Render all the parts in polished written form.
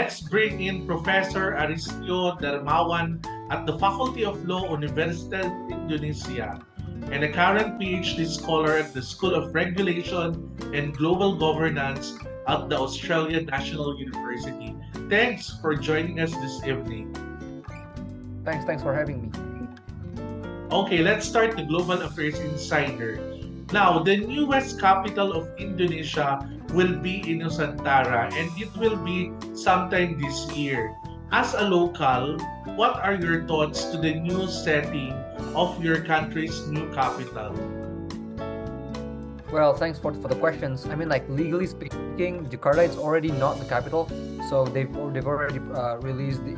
let's bring in Professor Aristyo Darmawan at the Faculty of Law, Universidad Indonesia, and a current PhD scholar at the School of Regulation and Global Governance at the Australian National University. Thanks for joining us this evening. Thanks for having me. Okay, let's start the Global Affairs Insider. Now, the newest capital of Indonesia will be in Nusantara, and it will be sometime this year. As a local, what are your thoughts to the new setting of your country's new capital? Well, thanks for the questions. I mean, like legally speaking, Jakarta is already not the capital, so they've already released the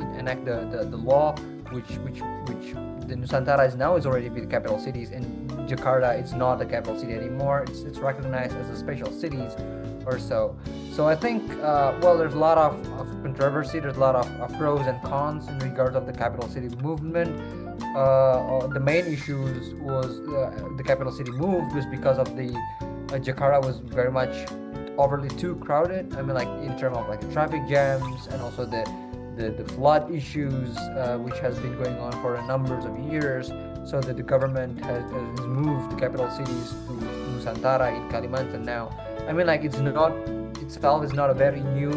law, which the Nusantara is now is already the capital cities, and Jakarta it's not the capital city anymore. It's recognized as a special cities or so. So I think well, there's a lot of controversy. There's a lot of pros and cons in regards of the capital city movement. The main issues was the capital city move was because of the Jakarta was very much overly too crowded. I mean, like in terms of like traffic jams and also the flood issues, which has been going on for a numbers of years, so that the government has moved the capital cities to Nusantara in Kalimantan now. I mean, like it's not itself is not a very new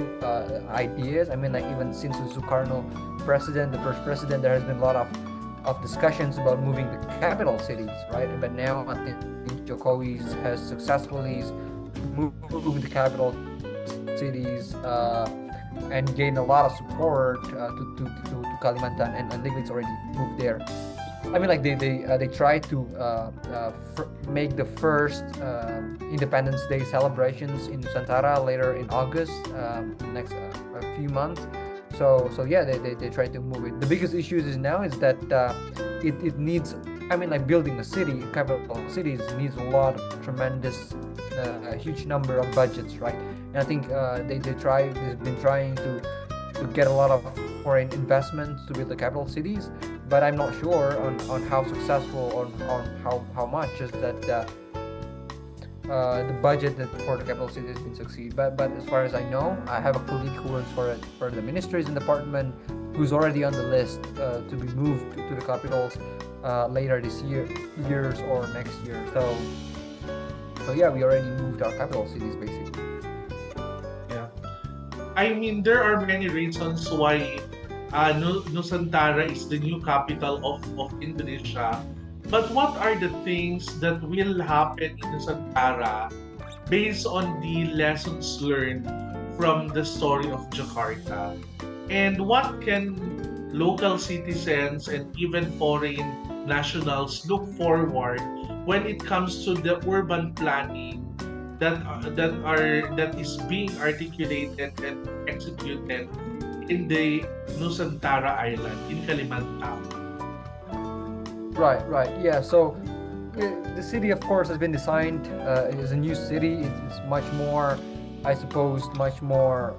ideas. I mean, like even since the Sukarno president, the first president, there has been a lot of discussions about moving the capital cities, right? But now I think Jokowi has successfully moved the capital cities and gained a lot of support to Kalimantan, and legally it's already moved there. I mean, like they tried to make the first Independence Day celebrations in Nusantara later in August, next a few months. So yeah, they try to move it. The biggest issue is now is that it needs. I mean, like building a city, capital cities needs a lot of tremendous, a huge number of budgets, right? And I think they've been trying to get a lot of foreign investments to build the capital cities, but I'm not sure on how successful on how much is that the budget that for the capital city has been succeed. But as far as I know, I have a colleague who works for the ministries and department who's already on the list to be moved to the capitals later this years or next year. So yeah, we already moved our capital cities basically. Yeah, I mean there are many reasons why Nusantara is the new capital of Indonesia. But what are the things that will happen in Nusantara based on the lessons learned from the story of Jakarta? And what can local citizens and even foreign nationals look forward when it comes to the urban planning that is being articulated and executed in the Nusantara Island in Kalimantan? Right. Yeah. So the city, of course, has been designed as a new city. It's much more, I suppose, much more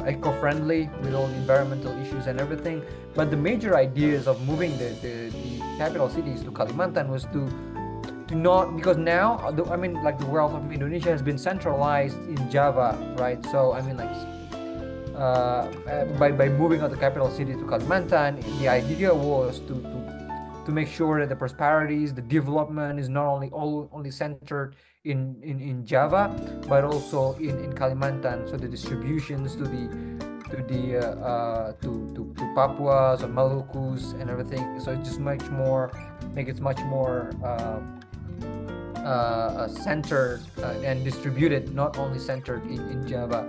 eco-friendly with all the environmental issues and everything. But the major ideas of moving the capital cities to Kalimantan was to not, because now I mean, like the wealth of Indonesia has been centralized in Java, right? So I mean, like by moving out the capital city to Kalimantan, the idea was to make sure that the prosperities, the development is not only centered in Java, but also in Kalimantan. So the distributions to Papuas or Malukus and everything. So it's just make it much more centered and distributed, not only centered in Java.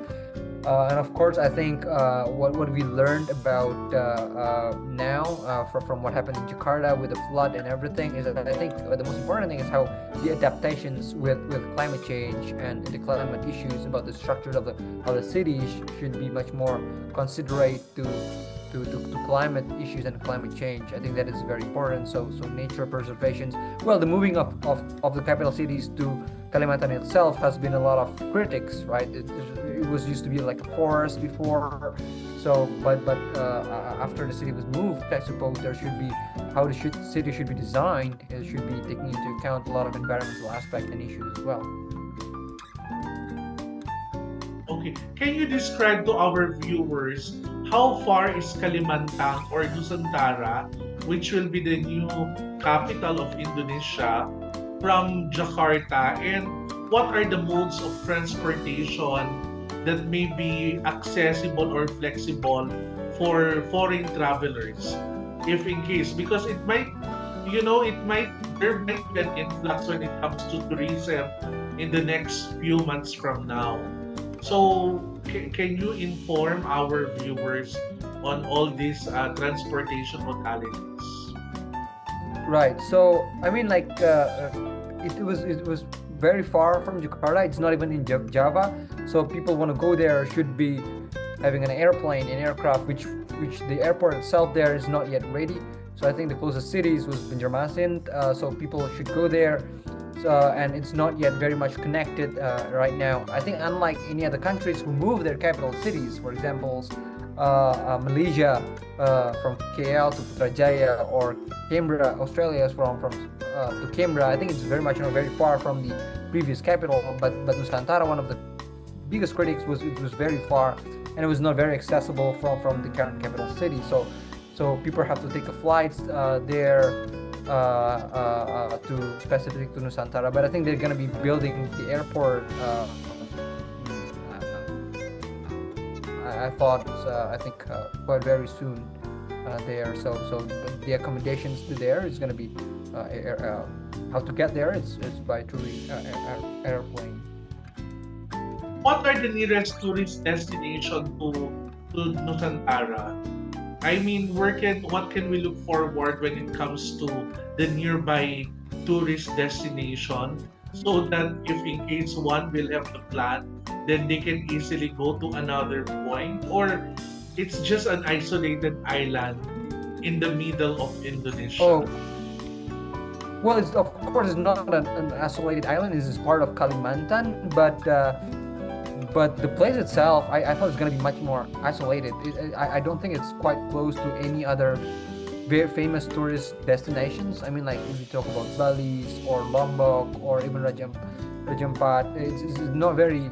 And of course, I think what we learned about now from what happened in Jakarta with the flood and everything is that I think the most important thing is how the adaptations with climate change and the climate issues about the structure of the city should be much more considerate to climate issues and climate change. I think that is very important. So nature preservation. Well, the moving of the capital cities to Kalimantan itself has been a lot of critics, right? It was used to be like a forest before. So, but after the city was moved, I suppose there should be how the city should be designed. It should be taking into account a lot of environmental aspects and issues as well. Okay. Can you describe to our viewers how far is Kalimantan or Nusantara, which will be the new capital of Indonesia, from Jakarta, and what are the modes of transportation that may be accessible or flexible for foreign travelers, if in case, because it might, there might be an influx when it comes to tourism in the next few months from now. So, can you inform our viewers on all these transportation modalities? Right. So I mean, like, it was very far from Jakarta. It's not even in Java. So people want to go there should be having an airplane, an aircraft, which the airport itself there is not yet ready. So I think the closest cities was Banjarmasin. So people should go there. And it's not yet very much connected right now. I think unlike any other countries who move their capital cities, for example, Malaysia from KL to Putrajaya, or Canberra, Australia is from to Canberra. I think it's very much very far from the previous capital. But Nusantara, one of the biggest critics, was it was very far and it was not very accessible from the current capital city. So people have to take a flight there to specific to Nusantara, but I think they're gonna be building the airport. I thought I think quite very soon there. So the accommodations to there is gonna be how to get there. It's by through airplane. What are the nearest tourist destination to Nusantara? I mean, what can we look forward when it comes to the nearby tourist destination, so that if in case one will have the plan, then they can easily go to another point, or it's just an isolated island in the middle of Indonesia? Oh, well, it's of course it's not an isolated island. This is part of Kalimantan, but the place itself, I thought it's going to be much more isolated. I don't think it's quite close to any other very famous tourist destinations. I mean, like if you talk about Bali or Lombok or even Rajampat, it's not very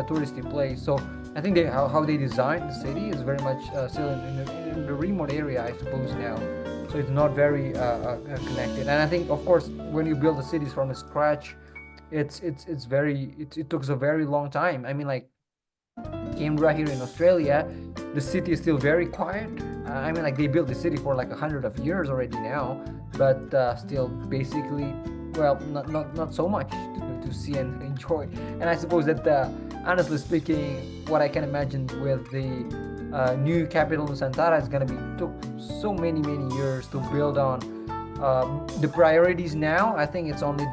touristy place. So I think how they designed the city is very much still in the remote area, I suppose now. So it's not very connected. And I think, of course, when you build the cities from scratch, it took a very long time. I mean, like Canberra here in Australia, the city is still very quiet. I mean, like they built the city for like 100 of years already now, but still basically, well, not so much to see and enjoy. And I suppose that honestly speaking, what I can imagine with the new capital Nusantara is gonna be took so many years to build on. The priorities now, I think it's only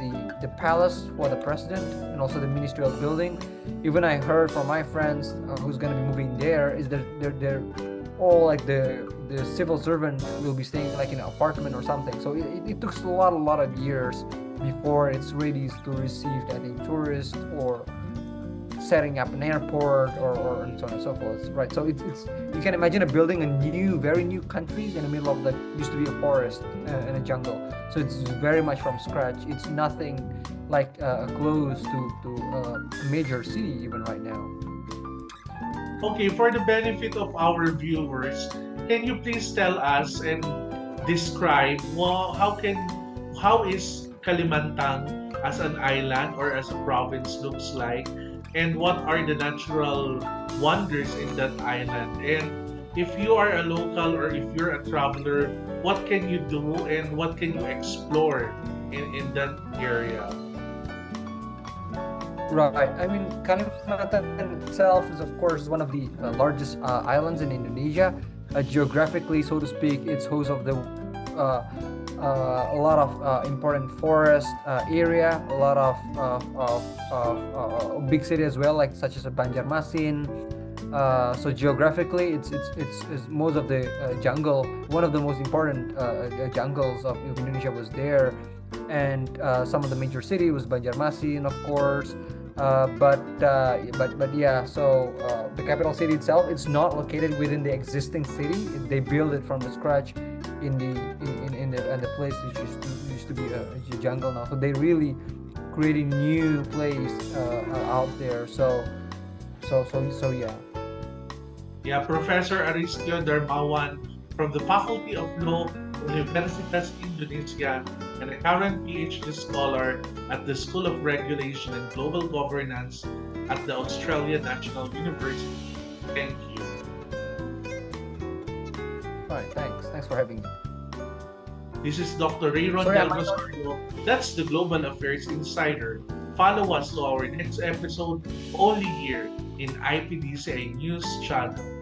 the palace for the president and also the ministerial building. Even I heard from my friends who's going to be moving there is that they're all like the civil servant will be staying like in an apartment or something. So it took a lot of years before it's ready to receive, I think, tourists or setting up an airport or and so on and so forth, right? So it's you can imagine building very new countries in the middle of that used to be a forest and a jungle. So it's very much from scratch. It's nothing like close to a major city even right now. Okay, for the benefit of our viewers, can you please tell us and describe how is Kalimantan as an island or as a province looks like, and what are the natural wonders in that island? And if you are a local or if you're a traveler, what can you do and what can you explore in that area? Right. I mean, Kalimantan itself is, of course, one of the largest islands in Indonesia. Geographically, so to speak, it's host of the a lot of important forest area, a lot of big city as well, like such as Banjarmasin. So geographically, it's most of the jungle. One of the most important jungles of Indonesia was there, and some of the major city was Banjarmasin, of course. But yeah. So the capital city itself, it's not located within the existing city. They built it from the scratch in the place which used to be a jungle now. So they really creating new place out there. So So yeah. Yeah, Professor Aristyo Darmawan from the Faculty of Law, Universitas Indonesia, and a current PhD scholar at the School of Regulation and Global Governance at the Australian National University. Thank you. All right, thanks for having me. This is Dr. Reyron Sorry, I Del might not. Rosario. That's the Global Affairs Insider. Follow us to our next episode only here in IPDCI News Channel.